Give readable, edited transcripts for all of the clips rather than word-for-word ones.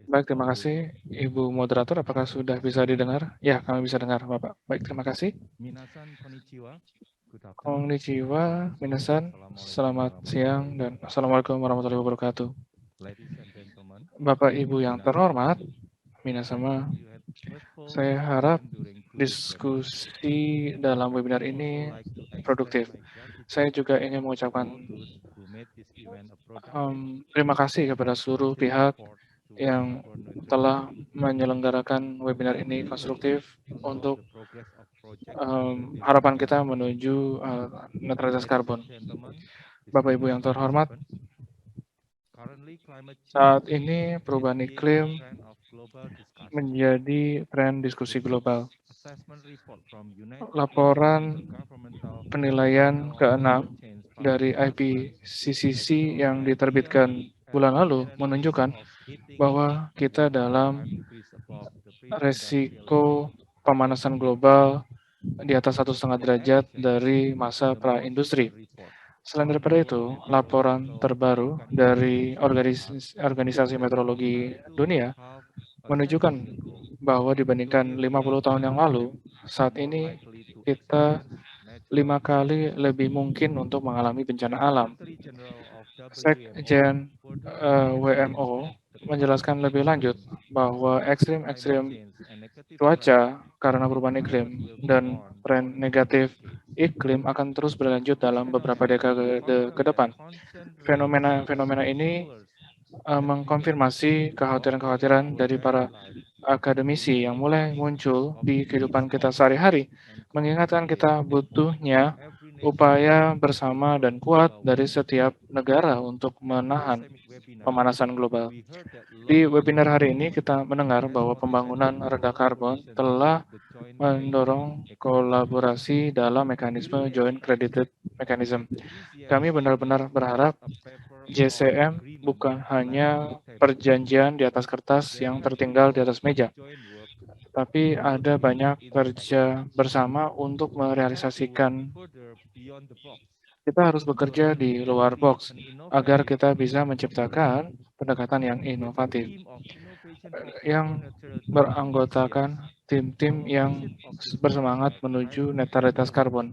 Baik, terima kasih Ibu moderator. Apakah sudah bisa didengar? Ya, kami bisa dengar Bapak. Baik, terima kasih. Minasan konnichiwa. Good afternoon. Konnichiwa, minasan. Assalamualaikum Selamat siang warahmatullahi dan wabarakatuh. Assalamualaikum warahmatullahi wabarakatuh. Ladies and gentlemen, Bapak Ibu yang minasan, terhormat, I hope minasama, you had restful saya harap discussion during today's webinar. diskusi dalam I webinar would also ini like to express produktif. my Saya gratitude juga to ingin mengucapkan all those who made this event a productive terima kasih kepada and seluruh positive pihak effort towards yang carbon neutrality. telah menyelenggarakan webinar ini We will konstruktif follow untuk the progress of Project harapan kita 2030. menuju netralitas Ladies karbon. and gentlemen, Bapak Ibu yang distinguished terhormat, participants, currently climate change saat ini is perubahan being a iklim trend of global discussion. menjadi tren The diskusi sixth global. assessment report from United Nations Laporan Intergovernmental penilaian Panel on Climate ke-6 Change dari published last month IPCC shows yang that Earth diterbitkan has bulan lalu inherent risk menunjukkan of heating bahwa to kita 1.5 dalam degrees above the pre-industrial level. resiko pemanasan global di atas 1,5 derajat Additionally, dari masa the most praindustri. recent report Selain on daripada itu, world laporan meteorological terbaru dari organization Organisasi that Meteorologi compared to Dunia half a menunjukkan century ago, bahwa dibandingkan 50 2030 tahun yang lalu, are saat more ini likely to kita experience natural 5 kali disasters. lebih mungkin untuk mengalami bencana The alam. Secretary General of WMO Sekjen further emphasized WMO that the climate menjelaskan lebih change lanjut trends, bahwa climate ekstrim-ekstrim change and negative trends cuaca karena in perubahan iklim climate will go dan on for tren the coming negatif decades. iklim akan terus berlanjut dalam beberapa Additionally, the dekade ke confirmed that depan. constant rainfall Fenomena-fenomena ini coolers that predict mengkonfirmasi locally kekhawatiran-kekhawatiran our dari daily para life akademisi yang mulai indicators muncul of the di needs kehidupan of kita both sehari-hari, and mengingatkan contribute kita of butuhnya every nation upaya to bersama curb dan kuat global dari warming. setiap negara untuk At today's menahan summit webinar, pemanasan global. we heard that Di long webinar term hari ini carbon kita mendengar bahwa transportation pembangunan will reda be karbon positioned telah into the joint credited mendorong mechanism. kolaborasi dalam mekanisme We Joint expect Credited with Mechanism. Kami enthusiasm benar-benar berharap towards a paper or JCM agreement bukan by hanya 2030. perjanjian di atas kertas yang There tertinggal di will atas be meja, joint work tapi to ada bring banyak impact. kerja bersama untuk We have to work merealisasikan. further beyond the box Kita harus bekerja to di luar create box an agar innovative kita bisa solution. menciptakan pendekatan yang With the inovatif, team of Innovation for Carbon yang Neutrality enthusiasts, beranggotakan tim-tim our yang vision of this bersemangat hashtag menuju Climate netralitas Forward karbon.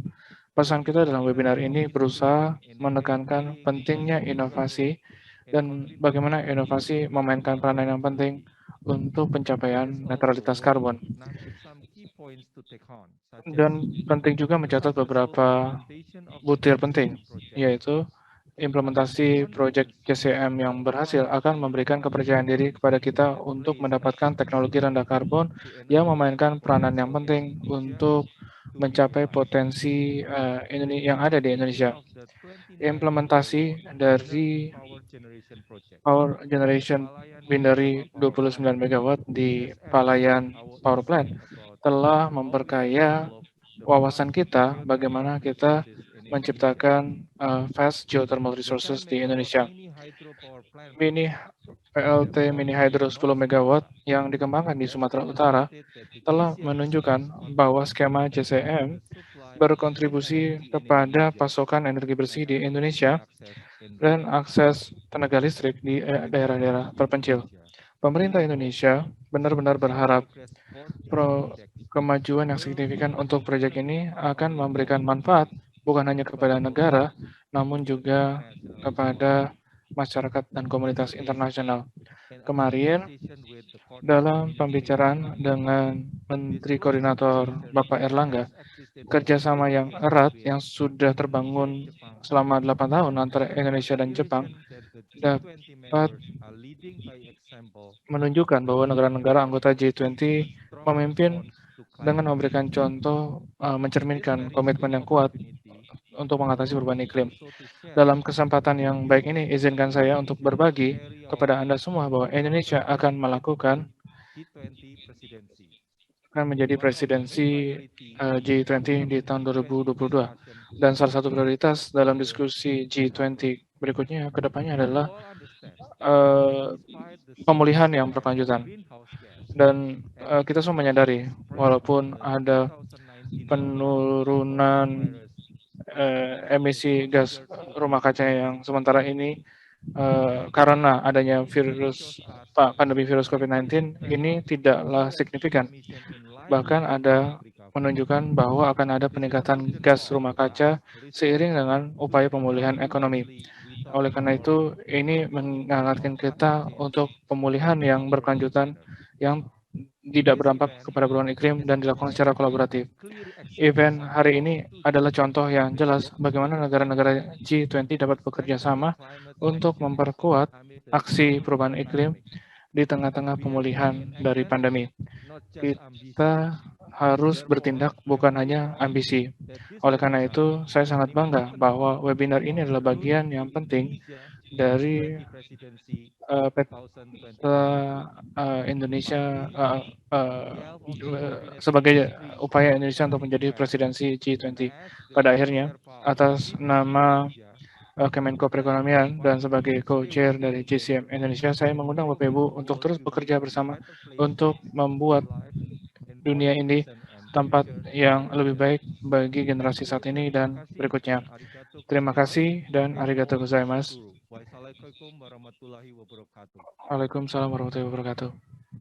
will Pesan be kita dalam webinar focused ini on distilling berusaha menekankan innovative pentingnya critical role inovasi in dan contributing bagaimana to inovasi achieving memainkan carbon peranan yang penting neutrality. untuk It pencapaian is also netralitas worth karbon. noting some key points to take on, Dan penting juga mencatat successful beberapa implementation of the butir penting, JCM project, yaitu establishing implementasi proyek confidence JCM that yang berhasil farmers akan memberikan kepercayaan diri kepada kita that untuk plays a mendapatkan crucial teknologi rendah role karbon to yang enable memainkan peranan yang potential penting Indonesia untuk to be mencapai realized. potensi The yang ada di implementation Indonesia. of the 29 megawatt Implementasi energy dari power generation project power at generation Palayan Bindari Thermal Power Plant 29 megawatt di has enriched Palayan our Power Plant insight about telah how we can memperkaya develop the wawasan fast kita geothermal bagaimana kita resources in Indonesia. menciptakan fast geothermal The resources 10 di megawatt Indonesia. mini hydropower plant Mini project that PLT formed mini in hydro 10 North megawatt Sumatra yang dikembangkan di has Sumatera Utara demonstrated that the telah JCM scheme's menunjukkan bahwa skema contribution to JCM the supply of clean berkontribusi energy in kepada Indonesia pasokan energi and bersih di efficiency Indonesia access in dan rural akses tenaga listrik di daerah-daerah terpencil. Indonesia. Pemerintah We hope Indonesia benar-benar that berharap progress toward these projects kemajuan yang will signifikan untuk proyek ini not akan only memberikan benefit manfaat Indonesia bukan hanya but kepada also negara, namun the juga international community. kepada masyarakat dan komunitas Yesterday, internasional. in a Kemarin, conversation with the coordinating dalam ministry of pembicaraan climate, dengan this Menteri close Koordinator cooperation Bapak Erlangga, has existed kerjasama between yang erat Korea yang sudah and terbangun Japan. selama 8 tahun antara An Indonesia dan Jepang inspiration that the G20 dapat members are leading by example menunjukkan bahwa negara-negara anggota G20 strong memimpin response to climate dengan change. memberikan contoh In this mencerminkan very komitmen unique yang kuat opportunity, untuk I mengatasi hope perubahan iklim. also to share Dalam kesempatan yang baik ini, izinkan saya untuk vision to berbagi carry out kepada Anda semua bahwa our Indonesia akan melakukan G20 presidency. akan menjadi One of the main presidensi priority G20 of di the tahun G20 2022. discussion Dan salah satu prioritas dalam will diskusi be carbon. G20 berikutnya ke depannya You adalah all understand that eh, despite the pemulihan yang significant berkelanjutan. greenhouse gas Dan kita emission semua menyadari, expressed by walaupun the ada 2019 penurunan coronavirus is emisi gas considered to rumah be kaca yang sementara ini karena adanya pandemi virus COVID-19 ini tidaklah signifikan. Bahkan ada menunjukkan bahwa akan ada peningkatan gas rumah kaca seiring dengan upaya pemulihan ekonomi. Oleh karena itu, ini mengingatkan kita untuk pemulihan yang berkelanjutan yang tidak berdampak kepada perubahan iklim dan dilakukan secara kolaboratif. Event hari ini adalah contoh yang jelas bagaimana negara-negara G20 dapat bekerja sama untuk memperkuat aksi perubahan iklim di tengah-tengah pemulihan dari pandemi. Kita harus bertindak bukan hanya ambisi. Oleh karena itu, saya sangat bangga bahwa webinar ini adalah bagian yang penting dari peta Indonesia sebagai upaya Indonesia untuk menjadi presidensi G20. Pada akhirnya, atas nama Kemenko Perekonomian dan sebagai co-chair dari GCM Indonesia, saya mengundang Bapak Ibu untuk terus bekerja bersama untuk membuat dunia ini tempat yang lebih baik bagi generasi saat ini dan berikutnya. Terima kasih dan arigatou gozaimasu. Wassalamualaikum warahmatullahi wabarakatuh. Waalaikumsalam warahmatullahi wabarakatuh.